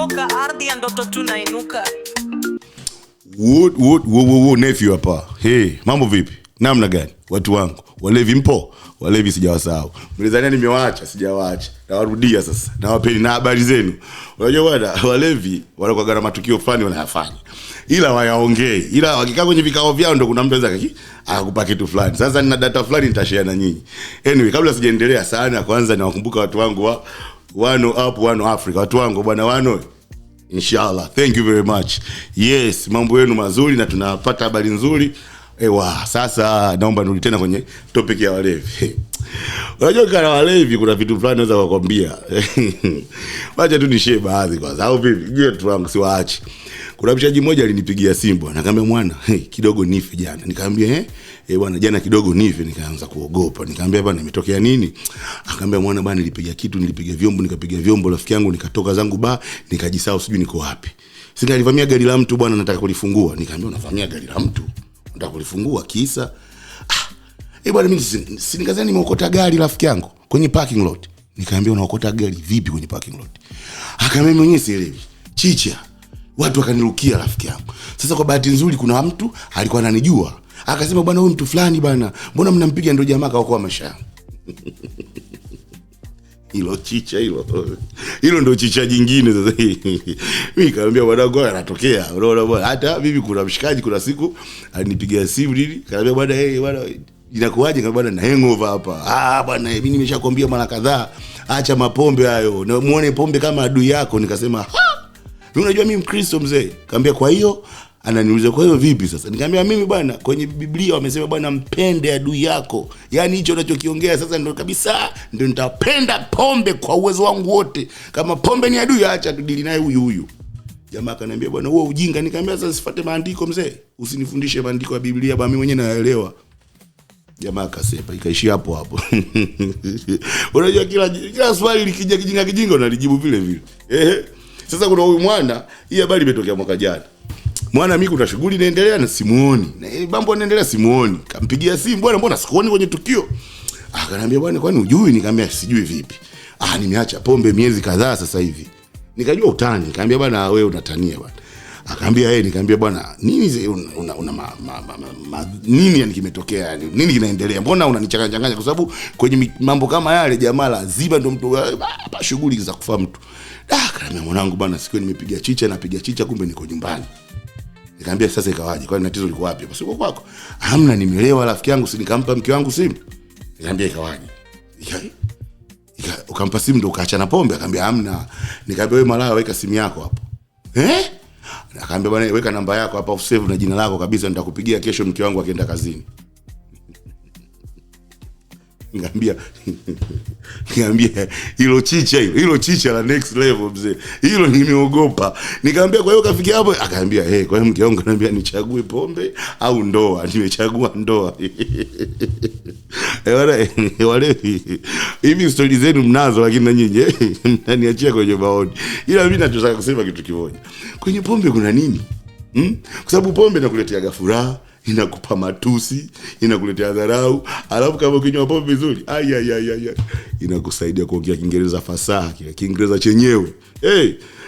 kutoka ardhi ya ndoto tunainuka. Nephew hapa. Hey, mambo vipi? Namna gani? Watu wangu. Walevi mpo? Walevi sijawasahau. Mlizania nimewaacha, sijawaacha. Nawarudia sasa. Nawapeni na habari zenu. Unajua bwana, walevi wanakuwa na matukio fulani wanayafanya. Ila wayaongee. Ila wakikaa kwenye vikao vyao ndo kuna mtu anaweza akakupa kitu fulani. Sasa nina data fulani nitashare na nyinyi. Anyway, kabla sijaendelea sana, kwanza nawakumbuka watu wangu wa Wano Up, Wano Africa. Watu wangu bwana Wano. Inshallah. Thank you very much. Yes, mambo yenu mazuri na tunapata habari nzuri. Sasa naomba nirudi tena kwenye topic ya walevi. Unajua kana walevi kuna vitu fulani naweza kukwambia. Wacha tu nishie baadhi kwanza. Au vipi? Je, tu wangu siwaache. Kuna mshaji mmoja alinipigia simu, anakamwambia mwana, kidogo nife jana. Nikamwambia bwana jana kidogo nife, nikaanza kuogopa. Nikamwambia bwana imetokea nini? Akamwambia mwana bwana nilipiga vyombo rafiki yangu nikatoka zangu ba, nikajisahau sijui niko wapi. Sasa nilivamia gari la mtu bwana nataka kulifungua. Nikamwambia unavamia gari la mtu? Nataka kulifungua kisa. Bwana mimi nikazani nimeokota gari rafiki yangu kwenye parking lot. Nikamwambia unaokota gari vipi kwenye parking lot? Akamwambia mwenyewe sielewi. Chicha. Watu wakanirukia rafiki yangu. Sasa kwa bahati nzuri kuna mtu alikuwa ananijua. Akasema bwana huyu mtu fulani bwana, mbona mnampiga ndio jamaa kaokoa maisha yangu. Hilo chicha hilo ndio chicha jingine sasa. Mimi nikamwambia bwana ngoja anatokea. Unaona bwana hata mimi kuna mshikaji kuna siku alinipigia simu nini? Kaambia bwana bwana inakuaje kama bwana na hangover hapa. Bwana mimi nimeshakwambia mara kadhaa acha mapombe hayo. Na muone pombe kama adui yako. Nikasema unajua mimi Mkristo mzee. Kaambia kwa hiyo ananiuliza kwa hiyo vipi sasa? Nikamwambia mimi bwana kwenye Biblia wamesema bwana mpende adui yako. Yaani hicho unachokiongea sasa ndio kabisa ndio nitapenda pombe kwa uwezo wangu wote. Kama pombe ni adui acha tudili naye huyu. Jamaa akaniambia bwana wewe ujinga. Nikamwambia sasa sifuate maandiko mzee. Usinifundishe maandiko ya Biblia bwana mimi mwenyewe naelewa. Jamaa akasepa ikaishia hapo. Unajua kila swali likija kijinga unalijibu vile vile. Sasa kuna huyu mwana, hii habari imetokea mwaka jana. Mwana mimi kuna shughuli inaendelea na simuoni. Na mambo yanaendelea simuoni. Kampigia simu bwana mbona sikuoni kwenye tukio? Akaniambia bwana kwani hujui? Nikamwambia sijui vipi. Nimeacha pombe miezi kadhaa sasa hivi. Nikajua utani. Nikamwambia bwana wewe unatania bwana. Akaambia nikamwambia bwana nini nini yani kimetokea yani? Nini kinaendelea? Mbona unanichanganya kwa sababu kwenye mambo kama yale jamaa lazima ndo mtu hapa shughuli za kufa mtu. Akaniambia mwanangu bwana siku nimepiga chicha kumbe niko nyumbani. Nikamwambia sasa ikawaje? Kwani tatizo liko wapi? Basi uko kwako. Hamna nimelewa rafiki yangu si nikampa mke wangu simu. Nikamwambia ikawaje? Ukampa simu ndo ukaacha na pombe? Akamwambia hamna. Nikamwambia wewe malaya weka simu yako hapo. Akaambia bwana weka namba yako hapa save na jina lako kabisa nitakupigia kesho mke wangu akienda kazini. Nikamwambia hilo chicha la next level mzee. Hilo nimeogopa. Nikamwambia kwa hiyo kafikia hapo? Akaambia kwa hiyo mke wangu ananiambia nichague pombe au ndoa. Nimechagua ndoa. Wale hivi stories zenu mnazo lakini na nyinyi mnaniachia kwenye maoni. Ila mimi nataka kusema kitu kimoja. Kwenye pombe kuna nini? Kwa sababu pombe inakuletea furaha, inakupa matusi, inakuletea dharau, alafu kama ukinywa pombe vizuri, inakusaidia kuongea Kiingereza fasaha, Kiingereza chenyewe.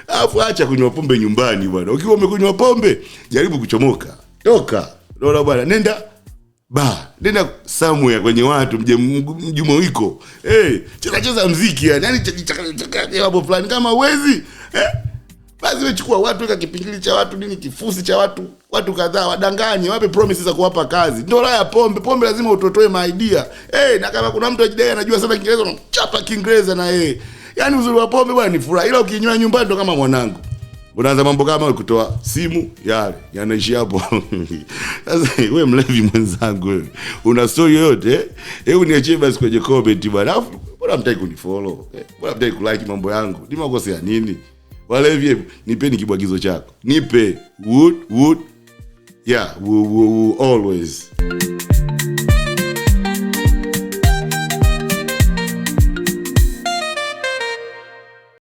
Alafu acha kunywa pombe nyumbani bwana. Ukiwa umekunywa pombe, jaribu kuchomoka. Toka. Unaona bwana, nenda nenda somewhere kwenye watu mjumuiko. Cheza muziki yani. Yaani hapo fulani kama uwezi. Basi wechukua watu weka kipingili cha watu nini kifusi cha watu kadhaa wadanganye wape promises za kuwapa kazi. Ndio raha ya pombe. Pombe lazima utotoe idea. Na kama kuna mtu ajidai anajua sana Kiingereza unamchapa Kiingereza na Yaani uzuri wa pombe bwana ni furaha. Ila ukinywa nyumbani ndo kama mwanangu. Unaanza mambo kama kutoa simu yale yanaishi hapo. Sasa wewe mlevi mwenzangu wewe. Una story yoyote? Hebu niachie basi kwenye comment bwana. Alafu bora mtaki kunifollow. Bora mtaki kulike mambo yangu. Nimekosea nini? Walevi nipeni kibwagizo chako. Nipe wood always.